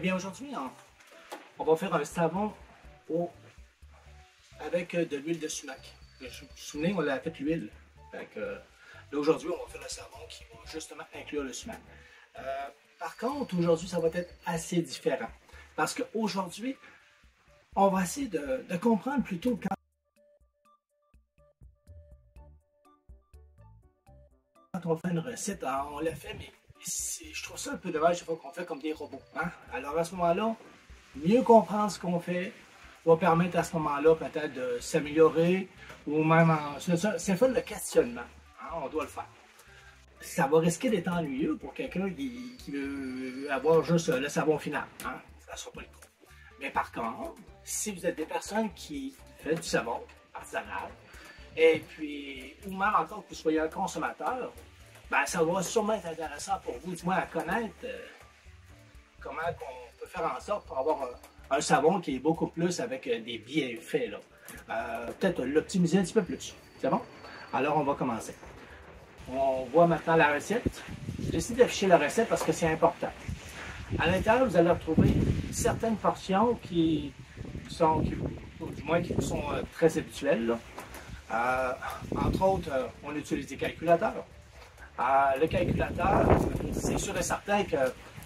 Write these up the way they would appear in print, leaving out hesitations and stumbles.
bien, aujourd'hui, on va faire un savon avec de l'huile de sumac. Vous vous souvenez, on l'a fait l'huile. Là, aujourd'hui, on va faire le savon qui va justement inclure le sumac. Par contre, aujourd'hui, ça va être assez différent. Parce qu'aujourd'hui, on va essayer de comprendre plutôt quand on fait une recette, on l'a fait, mais je trouve ça un peu dommage chaque fois qu'on fait comme des robots. Hein? Alors à ce moment-là, mieux comprendre ce qu'on fait va permettre à ce moment-là peut-être de s'améliorer ou même c'est ça le questionnement. Hein? On doit le faire. Ça va risquer d'être ennuyeux pour quelqu'un qui veut avoir juste le savon final. Hein? Ça ne sera pas le cas. Mais par contre, si vous êtes des personnes qui font du savon artisanal, et puis, ou même encore que vous soyez un consommateur, ben, ça va sûrement être intéressant pour vous, du moins, à connaître comment on peut faire en sorte pour avoir un savon qui est beaucoup plus avec des bienfaits. Peut-être l'optimiser un petit peu plus. C'est bon? Alors, on va commencer. On voit maintenant la recette. J'ai décidé d'afficher la recette parce que c'est important. À l'intérieur, vous allez retrouver certaines portions qui sont très habituelles. Là. Entre autres, on utilise des calculateurs. Le calculateur, c'est sûr et certain qu'il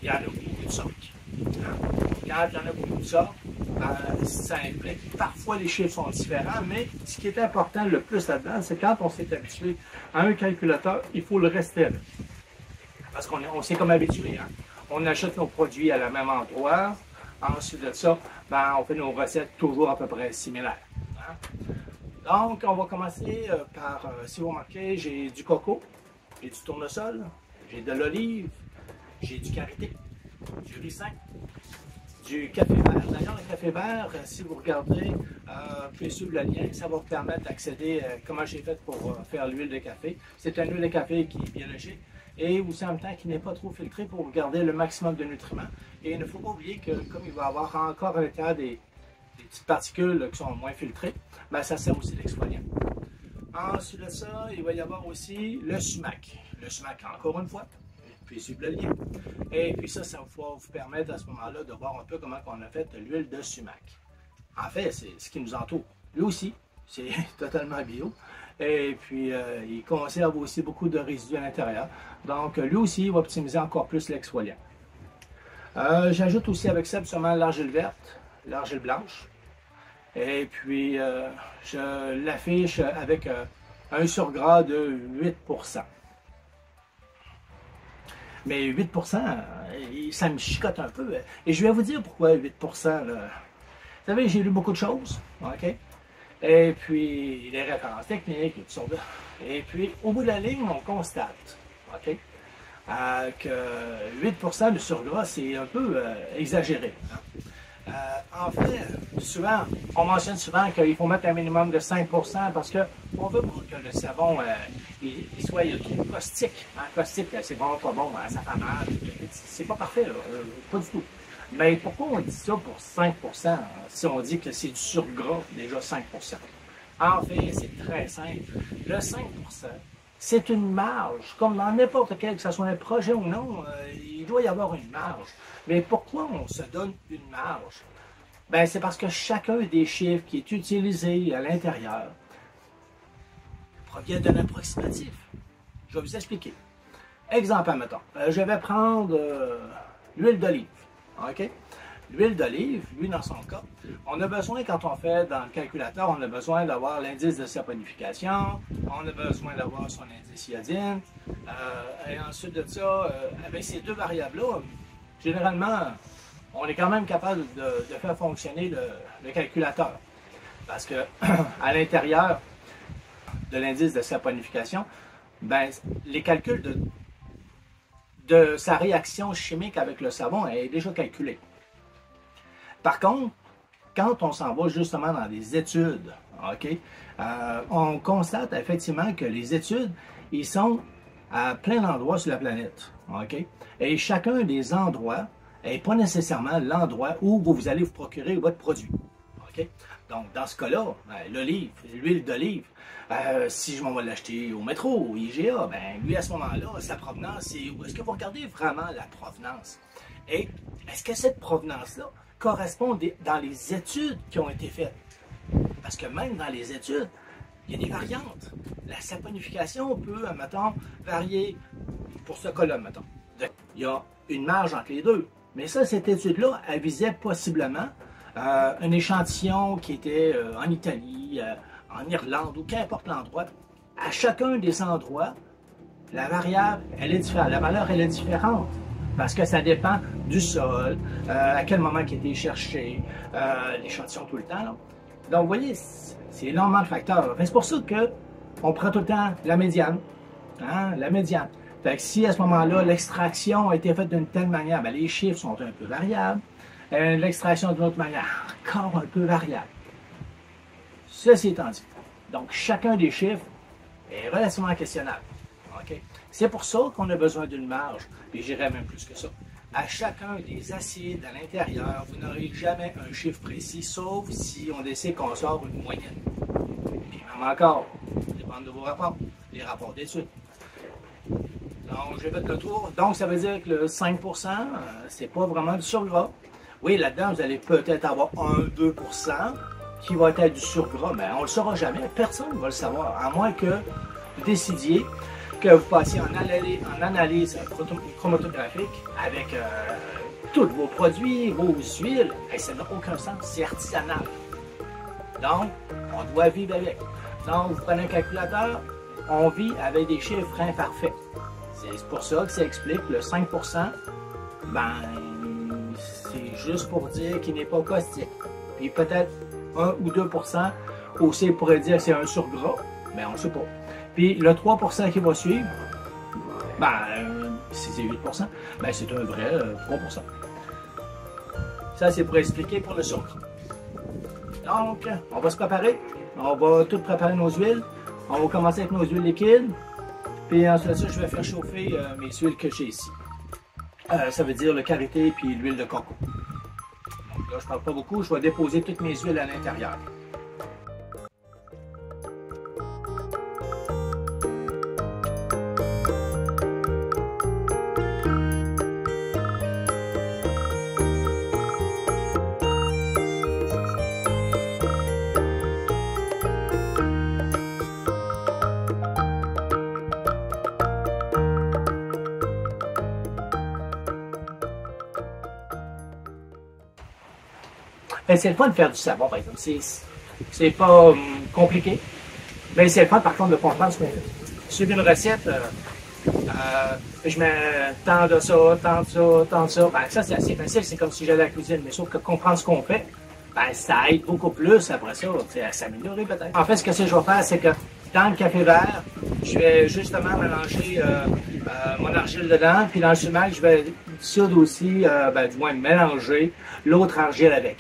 y en a beaucoup de sortes. Quand il y en a beaucoup de sortes, ça implique parfois les chiffres sont différents, mais ce qui est important le plus là-dedans, c'est quand on s'est habitué à un calculateur, il faut le rester avec. Parce qu'on s'est comme habitué. Hein? On achète nos produits à la même endroit. Ensuite de ça, on fait nos recettes toujours à peu près similaires. Hein? Donc, on va commencer par, si vous remarquez, j'ai du coco, j'ai du tournesol, j'ai de l'olive, j'ai du karité, du ricin, du café vert. D'ailleurs, le café vert, si vous regardez, vous pouvez suivre le lien, ça va vous permettre d'accéder à comment j'ai fait pour faire l'huile de café. C'est une huile de café qui est biologique et aussi en même temps qui n'est pas trop filtrée pour garder le maximum de nutriments. Et il ne faut pas oublier que comme il va y avoir encore à l'intérieur des petites particules qui sont moins filtrées, ça sert aussi d'exfoliant. Ensuite de ça, il va y avoir aussi le sumac. Le sumac, encore une fois, puis suivre le lien. Et puis ça va vous permettre à ce moment-là de voir un peu comment on a fait l'huile de sumac. En fait, c'est ce qui nous entoure. Lui aussi, c'est totalement bio. Et puis, il conserve aussi beaucoup de résidus à l'intérieur. Donc, lui aussi, il va optimiser encore plus l'exfoliant. J'ajoute aussi avec ça absolument l'argile verte, l'argile blanche. Et puis, je l'affiche avec un surgras de 8%. Mais 8%, ça me chicote un peu. Et je vais vous dire pourquoi 8%. Là. Vous savez, j'ai lu beaucoup de choses. OK? Et puis, les références techniques, et tout ça. Et puis, au bout de la ligne, on constate. OK? Que 8% de surgras, c'est un peu exagéré. Hein? En fait, souvent, on mentionne souvent qu'il faut mettre un minimum de 5% parce qu'on veut pas que le savon il soit trop caustique. Hein? Caustique, c'est bon, pas bon, ça fait mal. C'est pas parfait, là, pas du tout. Mais pourquoi on dit ça pour 5% si on dit que c'est du surgras, déjà 5%? En fait, c'est très simple. Le 5%, c'est une marge, comme dans n'importe quel, que ce soit un projet ou non, il doit y avoir une marge. Mais pourquoi on se donne une marge? C'est parce que chacun des chiffres qui est utilisé à l'intérieur provient d'un approximatif. Je vais vous expliquer. Exemple, admettons, je vais prendre l'huile d'olive. OK? L'huile d'olive, lui, dans son cas, on a besoin, quand on fait dans le calculateur, on a besoin d'avoir l'indice de saponification, on a besoin d'avoir son indice iodine, et ensuite de ça, avec ces deux variables-là, généralement, on est quand même capable de faire fonctionner le calculateur. Parce que à l'intérieur de l'indice de saponification, les calculs de sa réaction chimique avec le savon est déjà calculé. Par contre, quand on s'en va justement dans des études, OK, on constate effectivement que les études, ils sont à plein d'endroits sur la planète. OK? Et chacun des endroits n'est pas nécessairement l'endroit où vous allez vous procurer votre produit. OK? Donc, dans ce cas-là, l'olive, l'huile d'olive, si je m'en vais l'acheter au métro, au IGA, lui, à ce moment-là, sa provenance, c'est où est-ce que vous regardez vraiment la provenance? Et est-ce que cette provenance-là correspond dans les études qui ont été faites? Parce que même dans les études, il y a des variantes. La saponification peut, mettons, varier pour ce cas-là, mettons. Il y a une marge entre les deux. Mais ça, cette étude-là, elle visait possiblement un échantillon qui était en Italie, en Irlande ou qu'importe l'endroit. À chacun des endroits, la variable, elle est différente. La valeur, elle est différente. Parce que ça dépend du sol, à quel moment il a été cherché, l'échantillon tout le temps. Là. Donc, vous voyez, c'est énormément de facteurs. C'est pour ça qu'on prend tout le temps la médiane. Hein, la médiane. Fait que si à ce moment-là, l'extraction a été faite d'une telle manière, bien, les chiffres sont un peu variables. L'extraction d'une autre manière, encore un peu variable. Ceci étant dit, donc chacun des chiffres est relativement questionnable. Okay? C'est pour ça qu'on a besoin d'une marge, et j'irais même plus que ça. À chacun des acides à l'intérieur, vous n'aurez jamais un chiffre précis, sauf si on décide qu'on sort une moyenne. Et même encore, ça dépend de vos rapports, les rapports d'études. Donc, j'ai fait le tour. Donc, ça veut dire que le 5%, c'est pas vraiment du surgras. Oui, là-dedans, vous allez peut-être avoir 1-2% qui va être du surgras, mais on ne le saura jamais. Personne ne va le savoir, à moins que vous décidiez que vous passiez en analyse chromatographique avec tous vos produits, vos huiles. Et ça n'a aucun sens, c'est artisanal. Donc, on doit vivre avec. Donc, vous prenez un calculateur, on vit avec des chiffres imparfaits. C'est pour ça que ça explique le 5%, ben, c'est juste pour dire qu'il n'est pas caustique. Puis peut-être 1 ou 2% aussi pourrait dire que c'est un surgras, mais on ne sait pas. Puis le 3% qui va suivre, ben, si c'est 8%, ben, c'est un vrai 3%. Ça, c'est pour expliquer pour le surgras. Donc, on va se préparer. On va tout préparer nos huiles. On va commencer avec nos huiles liquides. Puis ensuite de ça, je vais faire chauffer mes huiles que j'ai ici. Ça veut dire le karité puis l'huile de coco. Donc là, je ne parle pas beaucoup. Je vais déposer toutes mes huiles à l'intérieur. C'est le fun de faire du savon, par exemple. C'est pas compliqué, mais c'est le fun, par contre, de comprendre ce qu'on fait. Suivre une recette, je mets tant de ça, tant de ça, tant de ça. Ben, ça, c'est assez facile, c'est comme si j'allais à la cuisine, mais sauf que comprendre ce qu'on fait, ben, ça aide beaucoup plus après ça, à s'améliorer peut-être. En fait, ce que je vais faire, c'est que dans le café vert, je vais justement mélanger mon argile dedans, puis dans le sumac, je vais dissoudre aussi, du moins mélanger l'autre argile avec.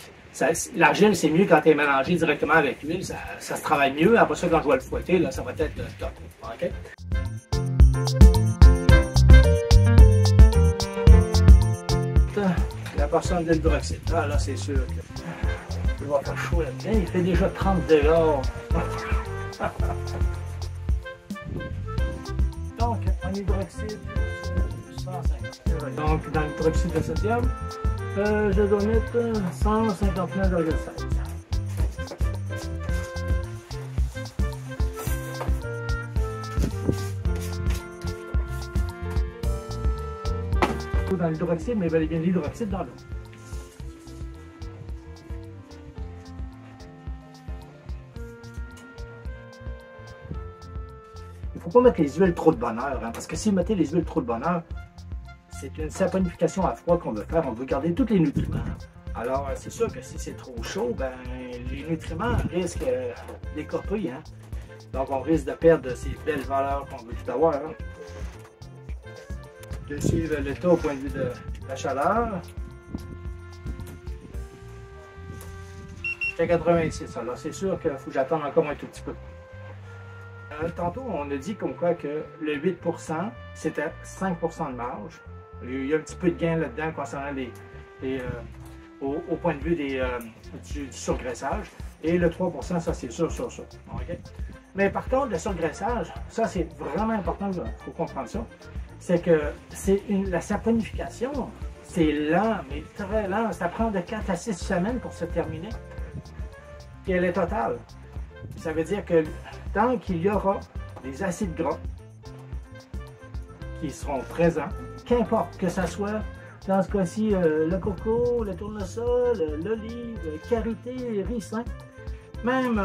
L'argile, c'est mieux quand elle est mélangée directement avec l'huile, ça se travaille mieux. Après ça, quand je vais le fouetter, là, ça va être top. Okay? La portion d'hydroxyde. Ah, là, c'est sûr que il va faire chaud là-dedans. Il fait déjà 30 degrés. Donc, en hydroxyde, 150. Donc, dans l'hydroxyde de sodium, je dois mettre 159,7. Dans l'hydroxyde, mais bel et bien l'hydroxyde dans l'eau. Il ne faut pas mettre les huiles trop de bonne heure, hein, parce que si vous mettez les huiles trop de bonne heure, c'est une saponification à froid qu'on veut faire. On veut garder tous les nutriments. Alors, c'est sûr que si c'est trop chaud, ben, les nutriments risquent d'écoper. Hein? Donc, on risque de perdre ces belles valeurs qu'on veut tout avoir. Hein? De suivre le taux au point de vue de la chaleur. J'étais à 86. Alors, c'est sûr qu'il faut que j'attende encore un tout petit peu. Tantôt, on a dit comme quoi que le 8%, c'était 5% de marge. Il y a un petit peu de gain là-dedans concernant au point de vue du surgraissage. Et le 3%, ça c'est sûr sur ça. Okay? Mais par contre, le surgraissage, ça c'est vraiment important, il faut comprendre ça. C'est que la saponification, C'est lent, mais très lent. Ça prend de 4 à 6 semaines pour se terminer. Et elle est totale. Ça veut dire que tant qu'il y aura des acides gras qui seront présents, qu'importe que ce soit, dans ce cas-ci, le coco, le tournesol, l'olive, karité, ricin, même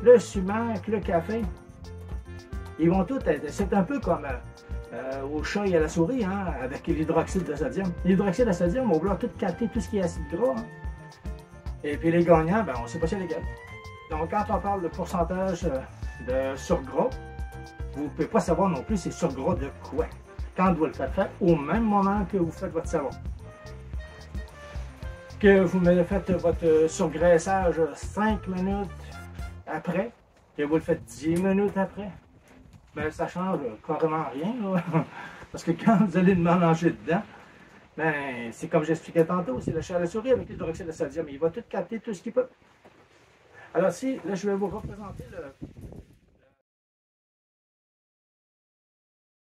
le sumac, le café, ils vont tous être, c'est un peu comme au chat et à la souris, hein, avec l'hydroxyde de sodium. L'hydroxyde de sodium, on va tout capter tout ce qui est acide gras. Hein. Et puis les gagnants, ben, on ne sait pas c'est lesquels. Donc quand on parle de pourcentage de surgras, vous ne pouvez pas savoir non plus c'est surgras de quoi. Quand vous le faites faire au même moment que vous faites votre savon. Que vous me faites votre surgraissage 5 minutes après, que vous le faites 10 minutes après, ben ça change carrément rien. Là. Parce que quand vous allez le mélanger dedans, ben c'est comme j'expliquais tantôt, c'est le chat à la souris avec l'hydroxyde de sodium. Il va tout capter tout ce qu'il peut. Alors si, là je vais vous représenter